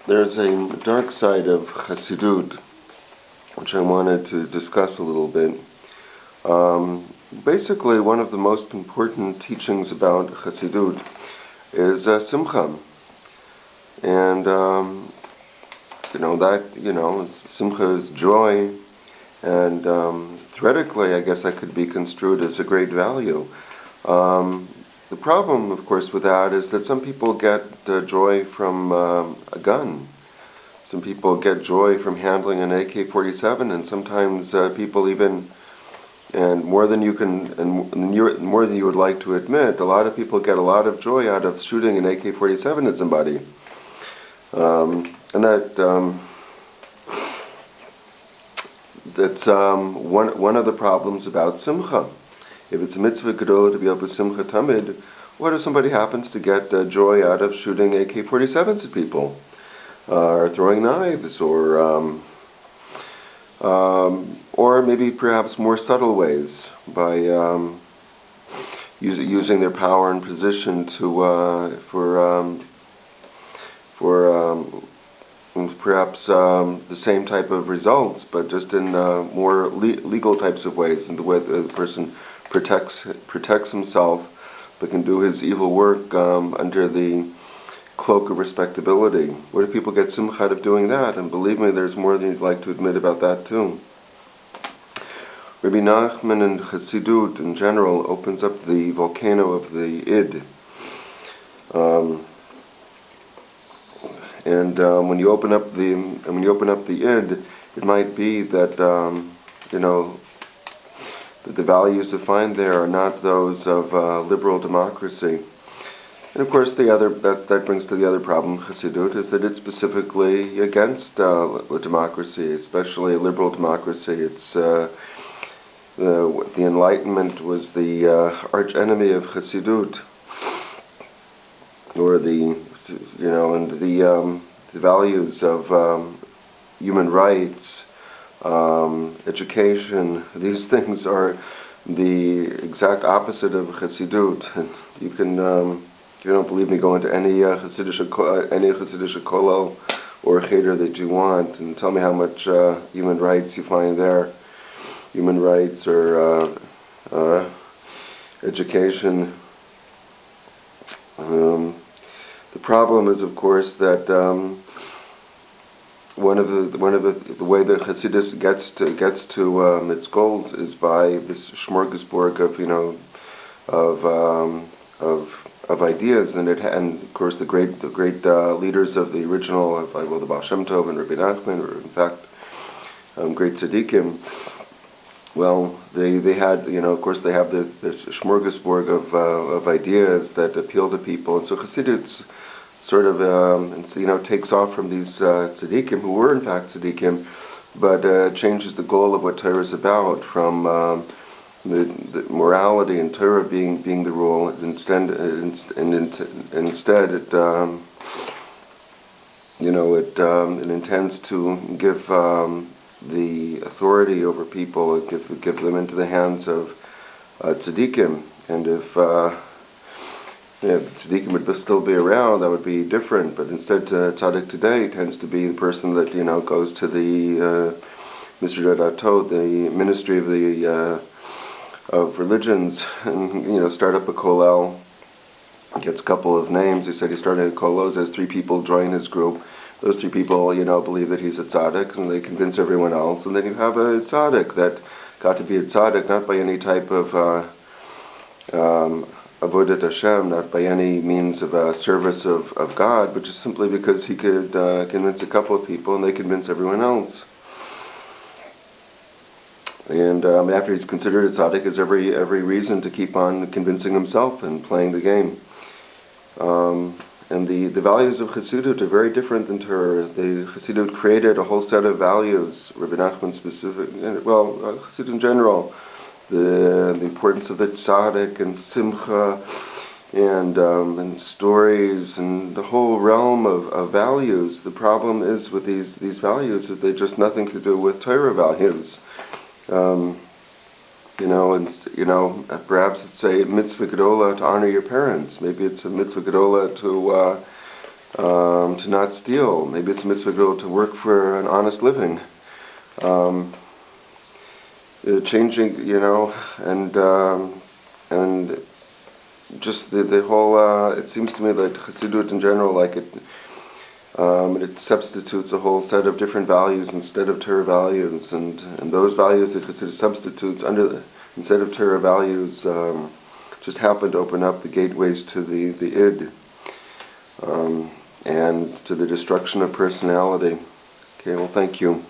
There's a dark side of Chasidut, which I wanted to discuss a little bit. Basically, one of the most important teachings about Chasidut is Simcha. And, Simcha is joy. And theoretically, I guess that could be construed as a great value. The problem, of course, with that is that some people get joy from a gun. Some people get joy from handling an AK-47, and sometimes people even, and more than you would like to admit, a lot of people get a lot of joy out of shooting an AK-47 at somebody, and that's one of the problems about Simcha. If it's a mitzvah gadol to be able to Simcha tamid, what if somebody happens to get joy out of shooting AK-47s at people, or throwing knives, or maybe perhaps more subtle ways by using their power and position to for perhaps the same type of results, but just in more legal types of ways, in the way the person protects himself, but can do his evil work under the cloak of respectability. What if people get simcha out of doing that? And believe me, there's more than you'd like to admit about that too. Rabbi Nachman and Chasidut in general opens up the volcano of the id. When you open up the id, it might be that that the values defined there are not those of liberal democracy. And of course, that brings to the other problem, Chasidut, is that it's specifically against democracy, especially liberal democracy. It's the Enlightenment was the arch enemy of Chasidut, or the values of human rights, education. These things are the exact opposite of Chasidut. And you can, if you don't believe me, go into any Chasidut kollel or cheder that you want, and tell me how much human rights you find there. Human rights or education. The problem is, of course, that one of the way that Chassidus gets to its goals is by this smorgasbord of ideas, and of course the great leaders of the original, the Baal Shem Tov and Rabbi Nachman, or in fact great tzadikim. Well, they had, of course, they have this smorgasbord of ideas that appeal to people, and so Chassidut sort of takes off from these tzadikim who were in fact tzadikim, but changes the goal of what Torah is about from the morality and Torah being the rule. Instead, it intends to give the authority over people, give them into the hands of tzadikim, and if the tzadikim would still be around, that would be different. But instead, tzaddik today tends to be the person that goes to the Mr. Datot, the Ministry of the of Religions, and start up a kollel. Gets a couple of names. He said he started a kollel. Has 3 people join his group. Those 3 people, believe that he's a tzaddik, and they convince everyone else. And then you have a tzaddik that got to be a tzaddik not by any type of avodat Hashem, not by any means of service of God, but just simply because he could convince a couple of people, and they convince everyone else. And after he's considered a tzaddik, has every reason to keep on convincing himself and playing the game. And the values of Chasidut are very different than Torah. The Chasidut created a whole set of values, Rabbi Nachman specific, Chasidut in general, the importance of the tzaddik and simcha and stories and the whole realm of values. The problem is with these values that they're just nothing to do with Torah values. Perhaps it's a mitzvah gedola to honor your parents. Maybe it's a mitzvah gedola to not steal. Maybe it's a mitzvah to work for an honest living. Changing, and just the whole. It seems to me that Chasidut in general, like it substitutes a whole set of different values instead of Torah values, and those values that Chasidut substitutes instead of Torah values just happen to open up the gateways to the id, and to the destruction of personality. Okay, well, thank you.